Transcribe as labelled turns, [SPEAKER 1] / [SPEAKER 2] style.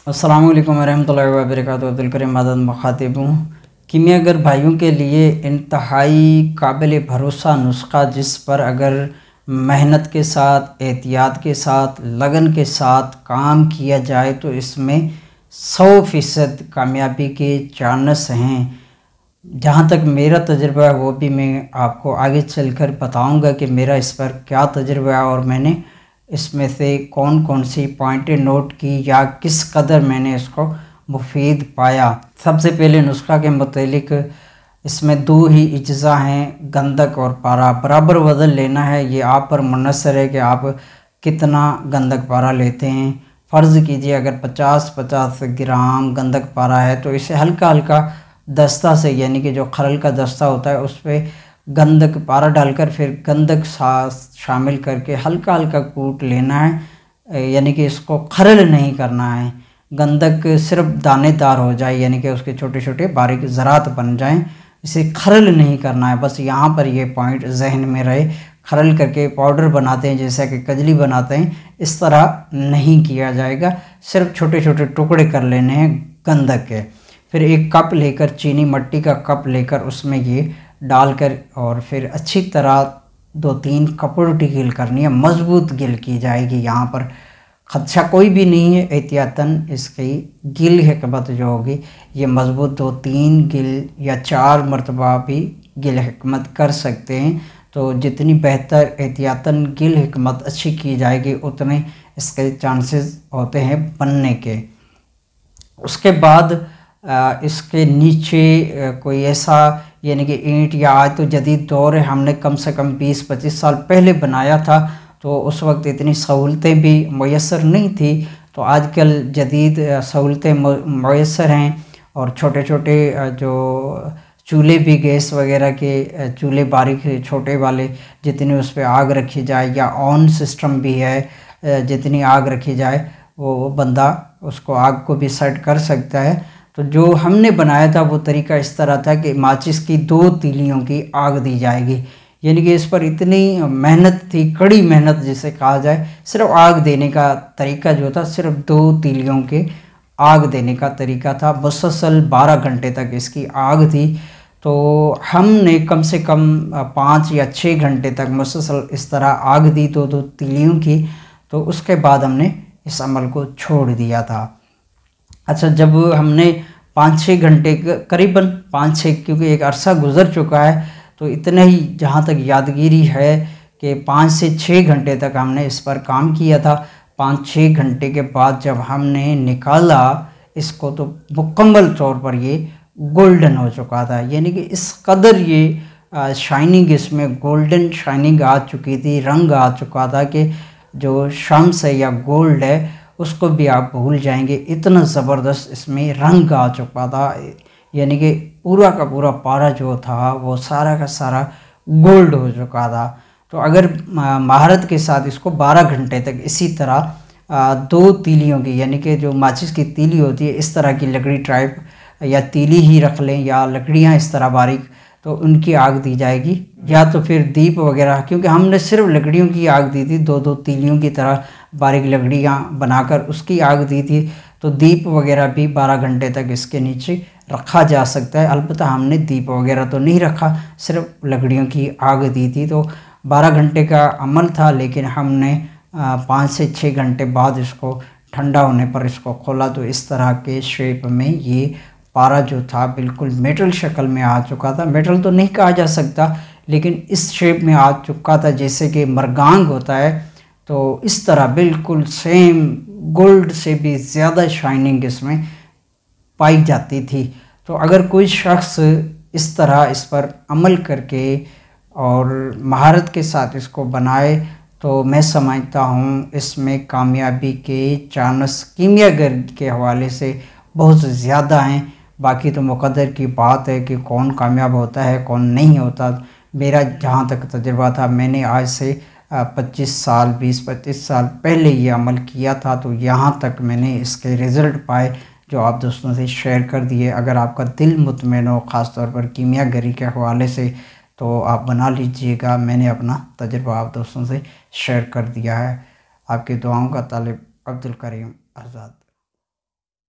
[SPEAKER 1] अस्सलामुअलैकुम वरहमतुल्लाहि वबरकातुहू। अब्दुल करीम मदद मुखातिब हूँ। कीमियागर भाइयों के लिए इंतहाई काबिल भरोसा नुस्खा, जिस पर अगर मेहनत के साथ, एहतियात के साथ, लगन के साथ काम किया जाए तो इसमें 100% कामयाबी के चांस हैं। जहाँ तक मेरा तजुर्बा है वो भी मैं आपको आगे चलकर बताऊंगा कि मेरा इस पर क्या तजुर्बा है और मैंने इसमें से कौन कौन सी पॉइंटें नोट की या किस कदर मैंने इसको मुफीद पाया। सबसे पहले नुस्खा के मुतालिक इसमें दो ही इज्ज़ा हैं, गंधक और पारा। बराबर वज़न लेना है, ये आप पर मुनसर है कि आप कितना गंधक पारा लेते हैं। फ़र्ज़ कीजिए अगर 50-50 ग्राम गंधक पारा है तो इसे हल्का हल्का दस्ता से, यानी कि जो खरल का दस्ता होता है उस पर गंधक पारा डालकर फिर गंधक शामिल करके हल्का हल्का कूट लेना है, यानी कि इसको खरल नहीं करना है। गंधक सिर्फ दानेदार हो जाए, यानी कि उसके छोटे छोटे बारीक ज़रात बन जाएं, इसे खरल नहीं करना है। बस यहाँ पर ये पॉइंट जहन में रहे। खरल करके पाउडर बनाते हैं, जैसा कि कजली बनाते हैं, इस तरह नहीं किया जाएगा। सिर्फ छोटे छोटे टुकड़े कर लेने हैं गंधक के। फिर एक कप लेकर, चीनी मट्टी का कप लेकर उसमें ये डालकर और फिर अच्छी तरह 2-3 कपड़ोटी गिल करनी है, मज़बूत गिल की जाएगी। यहाँ पर खदशा कोई भी नहीं है, एहतियातन इसकी गिल हिकमत जो होगी ये मज़बूत 2-3 गिल या 4 मरतबा भी गिल हिकमत कर सकते हैं। तो जितनी बेहतर एहतियातन गिल हिकमत अच्छी की जाएगी उतने इसके चांसेस होते हैं बनने के। उसके बाद इसके नीचे कोई ऐसा, यानी कि ईंट, या आज तो जदीद दौर है, हमने कम से कम 20-25 साल पहले बनाया था तो उस वक्त इतनी सहूलतें भी मैसर नहीं थी। तो आजकल जदीद सहूलतें मैसर हैं और छोटे छोटे जो चूल्हे भी, गैस वगैरह के चूल्हे बारीक छोटे वाले, जितनी उस पर आग रखी जाए, या ऑन सिस्टम भी है, जितनी आग रखी जाए वो बंदा उसको आग को भी सेट कर सकता है। तो जो हमने बनाया था वो तरीका इस तरह था कि माचिस की 2 तीलियों की आग दी जाएगी, यानी कि इस पर इतनी मेहनत थी, कड़ी मेहनत जिसे कहा जाए। सिर्फ आग देने का तरीका जो था, सिर्फ 2 तीलियों के आग देने का तरीका था। मुसलसल 12 घंटे तक इसकी आग थी। तो हमने कम से कम 5 या 6 घंटे तक मुसलसल इस तरह आग दी 2-2 तीलियों की। तो उसके बाद हमने इस अमल को छोड़ दिया था। अच्छा, जब हमने 5-6 घंटे, करीबन 5-6, क्योंकि एक अरसा गुज़र चुका है, तो इतना ही जहाँ तक यादगिरी है कि 5 से 6 घंटे तक हमने इस पर काम किया था। 5-6 घंटे के बाद जब हमने निकाला इसको तो मुकम्मल तौर पर ये गोल्डन हो चुका था, यानी कि इस कदर ये शाइनिंग, इसमें गोल्डन शाइनिंग आ चुकी थी, रंग आ चुका था कि जो शम्स है या गोल्ड है उसको भी आप भूल जाएंगे, इतना ज़बरदस्त इसमें रंग आ चुका था। यानी कि पूरा का पूरा पारा जो था वो सारा का सारा गोल्ड हो चुका था। तो अगर महारत के साथ इसको 12 घंटे तक इसी तरह 2 तीलियों की, यानी कि जो माचिस की तीली होती है इस तरह की लकड़ी टाइप, या तीली ही रख लें या लकड़ियाँ इस तरह बारीक, तो उनकी आग दी जाएगी। या तो फिर दीप वगैरह, क्योंकि हमने सिर्फ लकड़ियों की आग दी थी, 2-2 तीलियों की तरह बारीक लकड़ियाँ बनाकर उसकी आग दी थी। तो दीप वगैरह भी 12 घंटे तक इसके नीचे रखा जा सकता है। अलबत्ता हमने दीप वगैरह तो नहीं रखा, सिर्फ लकड़ियों की आग दी थी। तो 12 घंटे का अमल था, लेकिन हमने 5 से 6 घंटे बाद इसको ठंडा होने पर इसको खोला तो इस तरह के शेप में ये पारा जो था बिल्कुल मेटल शक्ल में आ चुका था। मेटल तो नहीं कहा जा सकता, लेकिन इस शेप में आ चुका था जैसे कि मरगांग होता है। तो इस तरह बिल्कुल सेम गोल्ड से भी ज़्यादा शाइनिंग इसमें पाई जाती थी। तो अगर कोई शख्स इस तरह इस पर अमल करके और महारत के साथ इसको बनाए तो मैं समझता हूँ इसमें कामयाबी के चांस कीमियागर के हवाले से बहुत ज़्यादा हैं। बाकी तो मुक़द्दर की बात है कि कौन कामयाब होता है कौन नहीं होता। मेरा जहाँ तक तजुर्बा था, मैंने आज से 25 साल 20-25 साल पहले ये अमल किया था, तो यहाँ तक मैंने इसके रिज़ल्ट पाए जो आप दोस्तों से शेयर कर दिए। अगर आपका दिल मुतमईन हो ख़ास तौर पर कीमियागरी के हवाले से तो आप बना लीजिएगा। मैंने अपना तजुर्बा आप दोस्तों से शेयर कर दिया है। आपकी दुआओं का तालिब, अब्दुल करीम आज़ाद।